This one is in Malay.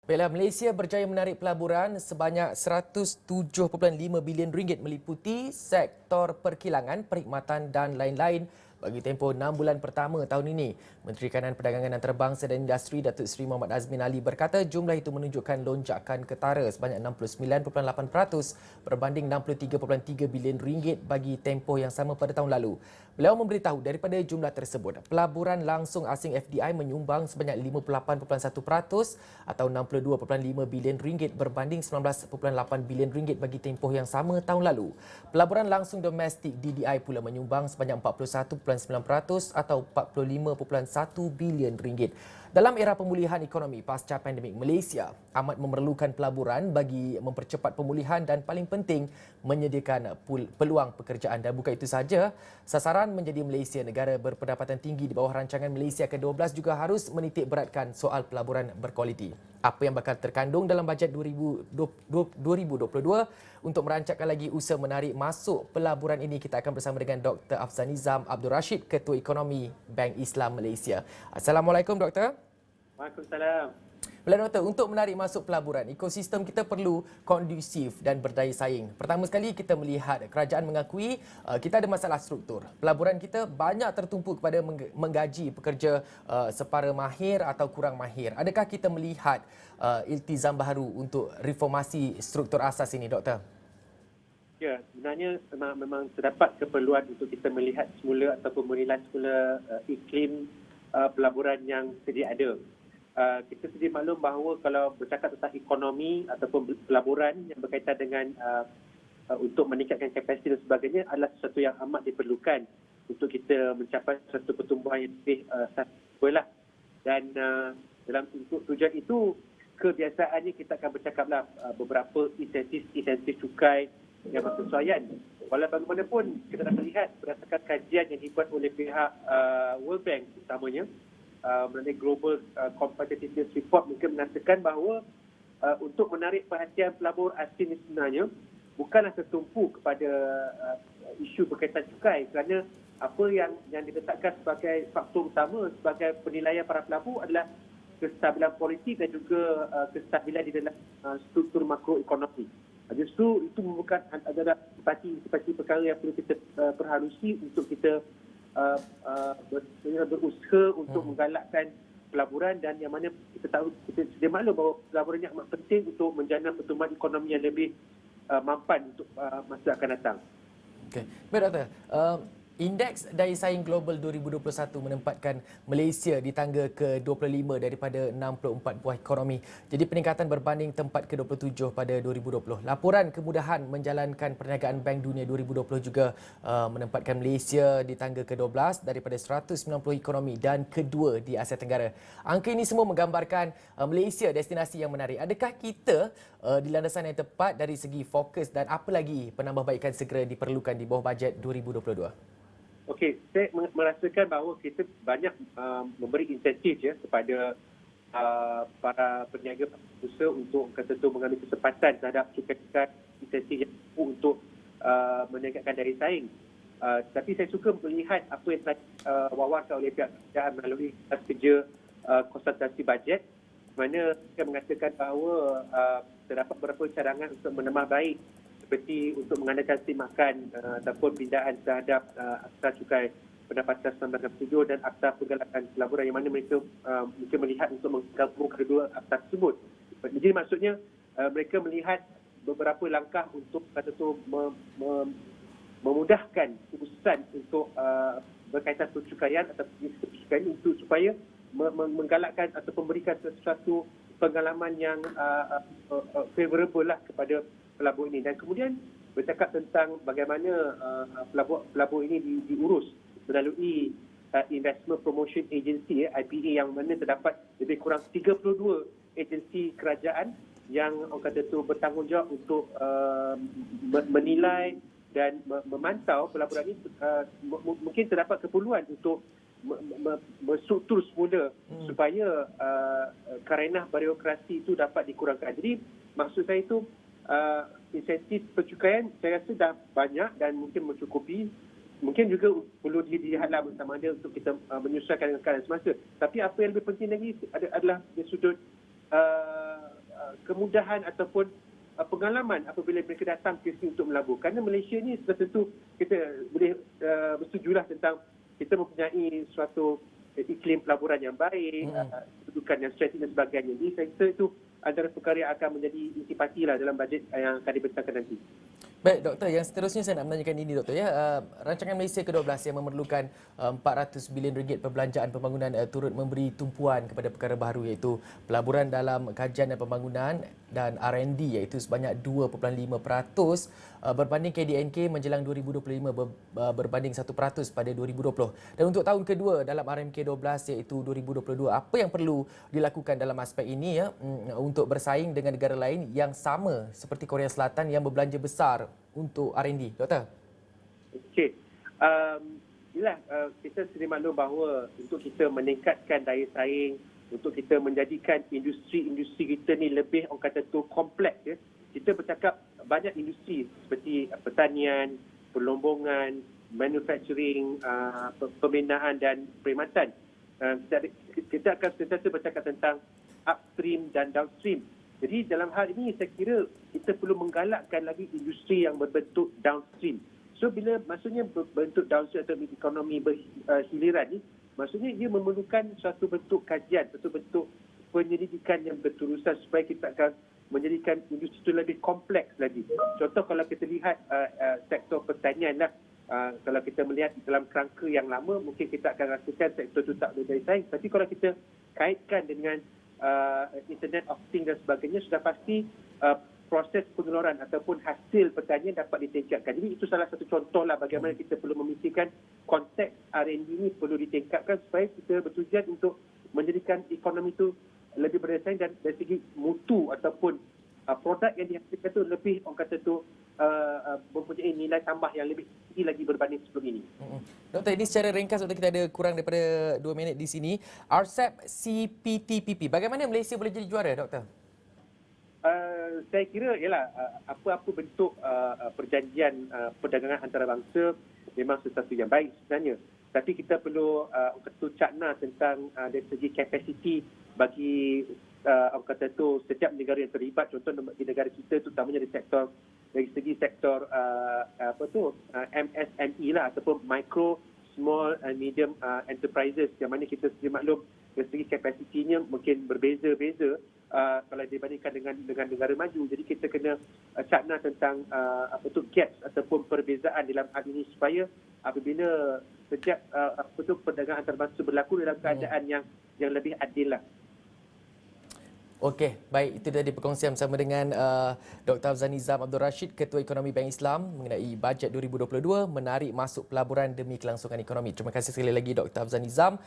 Baiklah, Malaysia berjaya menarik pelaburan sebanyak RM107.5 bilion meliputi sektor perkilangan, perkhidmatan dan lain-lain bagi tempoh 6 bulan pertama tahun ini. Menteri Kanan Perdagangan Antarabangsa dan Industri Datuk Seri Muhammad Azmin Ali berkata jumlah itu menunjukkan lonjakan ketara sebanyak 69.8% berbanding RM63.3 bilion bagi tempoh yang sama pada tahun lalu. Beliau memberitahu daripada jumlah tersebut, pelaburan langsung asing FDI menyumbang sebanyak 58.1% atau RM62.5 bilion berbanding RM19.8 bilion bagi tempoh yang sama tahun lalu. Pelaburan langsung domestik DDI pula menyumbang sebanyak 41.9% atau RM45.1 bilion. Dalam era pemulihan ekonomi pasca pandemik, Malaysia amat memerlukan pelaburan bagi mempercepat pemulihan dan paling penting menyediakan peluang pekerjaan. Dan bukan itu sahaja, sasaran menjadi Malaysia negara berpendapatan tinggi di bawah rancangan Malaysia ke-12 juga harus menitik beratkan soal pelaburan berkualiti. Apa yang bakal terkandung dalam bajet 2022 untuk merancangkan lagi usaha menarik masuk pelaburan ini, kita akan bersama dengan Dr. Afzal Nizam Abdul Rashid, Ketua Ekonomi Bank Islam Malaysia. Assalamualaikum, Doktor. Waalaikumsalam. Baiklah, Doktor, untuk menarik masuk pelaburan, ekosistem kita perlu kondusif dan berdaya saing. Pertama sekali kita melihat kerajaan mengakui kita ada masalah struktur. Pelaburan kita banyak tertumpu kepada menggaji pekerja separa mahir atau kurang mahir. Adakah kita melihat iltizam baharu untuk reformasi struktur asas ini, Doktor? Ya, sebenarnya memang terdapat keperluan untuk kita melihat semula ataupun menilai semula iklim pelaburan yang sedia ada. Kita sedia maklum bahawa kalau bercakap tentang ekonomi ataupun pelaburan yang berkaitan dengan untuk meningkatkan kapasiti dan sebagainya adalah sesuatu yang amat diperlukan untuk kita mencapai satu pertumbuhan yang lebih sustainable lah. Dan dalam untuk tujuan itu, kebiasaannya kita akan bercakaplah beberapa insentif cukai yang berkesesuaian. Walau bagaimanapun, kita dapat lihat berdasarkan kajian yang dibuat oleh pihak World Bank utamanya, mengenai Global Competitiveness Report mungkin mengatakan bahawa untuk menarik perhatian pelabur asing ini sebenarnya bukanlah tertumpu kepada isu berkaitan cukai, kerana apa yang diletakkan sebagai faktor utama sebagai penilaian para pelabur adalah kestabilan politik dan juga kestabilan di dalam struktur makroekonomi. Justru itu merupakan adalah seperti perkara yang perlu kita perhalusi untuk kita berusaha untuk menggalakkan pelaburan, dan yang mana kita tahu, kita sedia maklum bahawa pelaburan ini amat penting untuk menjana pertumbuhan ekonomi yang lebih mampan untuk masa akan datang. Okey. Baik, Doktor. Indeks Daya Saing Global 2021 menempatkan Malaysia di tangga ke-25 daripada 64 buah ekonomi. Jadi peningkatan berbanding tempat ke-27 pada 2020. Laporan kemudahan menjalankan perniagaan Bank Dunia 2020 juga menempatkan Malaysia di tangga ke-12 daripada 190 ekonomi dan kedua di Asia Tenggara. Angka ini semua menggambarkan Malaysia destinasi yang menarik. Adakah kita di landasan yang tepat dari segi fokus, dan apa lagi penambahbaikan segera diperlukan di bawah bajet 2022? Okey, saya merasakan bahawa kita banyak memberi insentif kepada para peniaga usaha untuk kata tu mengambil kesempatan terhadap cukai insentif yang untuk meningkatkan daya saing. Tapi saya suka melihat apa yang telah wawarkan oleh pihak kerajaan melalui kerja konsultasi bajet, mana saya mengatakan bahawa terdapat beberapa cadangan untuk menambah baik, seperti untuk mengadakan simakan ataupun pindaan terhadap Akta Cukai Pendapatan 1967 dan Akta Penggalakan Pelaburan, yang mana mereka mungkin melihat untuk menggabung kedua akta tersebut. Jadi maksudnya mereka melihat beberapa langkah untuk kata tu memudahkan urusan untuk berkaitan percukaian atau percukaian untuk supaya menggalakkan atau memberikan sesuatu pengalaman yang favorable lah kepada pelabur ini. Dan kemudian bercakap tentang bagaimana pelabur ini diurus melalui Investment Promotion Agency, IPA, yang mana terdapat lebih kurang 32 agensi kerajaan yang orang kata tu bertanggungjawab untuk menilai dan memantau pelaburan ini. Mungkin terdapat keperluan untuk berstruktur semula supaya karenah birokrasi itu dapat dikurangkan. Jadi maksud saya itu insentif percukaian saya rasa dah banyak dan mungkin mencukupi. Mungkin juga perlu dilihatlah bersama dia untuk kita menyesuaikan dengan keadaan semasa. Tapi apa yang lebih penting lagi adalah dari sudut kemudahan ataupun pengalaman apabila mereka datang ke sini untuk melabur. Kerana Malaysia ni sudah tentu kita boleh bersetujulah tentang kita mempunyai suatu iklim pelaburan yang baik, kedudukan yang strategis dan sebagainya. Jadi saya rasa itu antara perkara yang akan menjadi intipati lah dalam bajet yang akan dibentangkan nanti. Baik, Doktor. Yang seterusnya saya nak menanyakan ini, Doktor. Rancangan Malaysia ke-12 yang memerlukan 400 bilion ringgit perbelanjaan pembangunan turut memberi tumpuan kepada perkara baru iaitu pelaburan dalam kajian dan pembangunan dan R&D iaitu sebanyak 2.5% berbanding KDNK menjelang 2025 berbanding 1% pada 2020. Dan untuk tahun kedua dalam RMK12 iaitu 2022, apa yang perlu dilakukan dalam aspek ini untuk bersaing dengan negara lain yang sama seperti Korea Selatan yang berbelanja besar untuk R&D, Doktor? Okey. Kita sedia maklum bahawa untuk kita meningkatkan daya saing, untuk kita menjadikan industri-industri kita ni lebih, orang kata tu, kompleks. Kita bercakap banyak industri seperti pertanian, perlombongan, manufacturing, pembinaan dan perkhidmatan. Kita akan sentiasa bercakap tentang upstream dan downstream. Jadi dalam hal ini saya kira kita perlu menggalakkan lagi industri yang berbentuk downstream. So bila maksudnya berbentuk downstream atau ekonomi berhiliran ni, maksudnya dia memerlukan suatu bentuk kajian, suatu bentuk penyelidikan yang berterusan supaya kita akan menjadikan industri itu lebih kompleks lagi. Contoh kalau kita lihat sektor pertanian lah, kalau kita melihat dalam kerangka yang lama mungkin kita akan rasakan sektor itu tak boleh bersaing. Tapi kalau kita kaitkan dengan Internet of Things dan sebagainya, sudah pasti proses pengeluaran ataupun hasil pertanian dapat ditingkatkan. Jadi itu salah satu contohlah bagaimana kita perlu memikirkan konteks R&D ini perlu ditingkatkan supaya kita bertujuan untuk menjadikan ekonomi itu lebih bersaing dan dari segi mutu ataupun produk yang dihasilkan itu lebih, orang kata tu, mempunyai nilai tambah yang lebih tinggi lagi berbanding sebelum ini. Doktor, ini secara ringkas untuk kita ada kurang daripada 2 minit di sini. RCEP CPTPP, bagaimana Malaysia boleh jadi juara, Doktor? Saya kira ialah apa-apa bentuk perjanjian perdagangan antarabangsa memang sesuatu yang baik sebenarnya. Tapi kita perlu cakna tentang dari segi kapasiti bagi orang kata tu setiap negara yang terlibat. Contoh di negara kita terutamanya dari segi sektor MSME lah ataupun micro, small and medium enterprises, yang mana kita sedia maklum dari segi kapasitinya mungkin berbeza-beza kalau dibandingkan dengan negara maju. Jadi kita kena cakna tentang gaps ataupun perbezaan dalam hal ini supaya apabila setiap perdagangan antarabangsa berlaku dalam keadaan yang lebih adil lah. Okey, baik, itu tadi perkongsian bersama dengan Dr. Afzal Nizam Abdul Rashid, Ketua Ekonomi Bank Islam mengenai bajet 2022 menarik masuk pelaburan demi kelangsungan ekonomi. Terima kasih sekali lagi Dr. Afzal Nizam.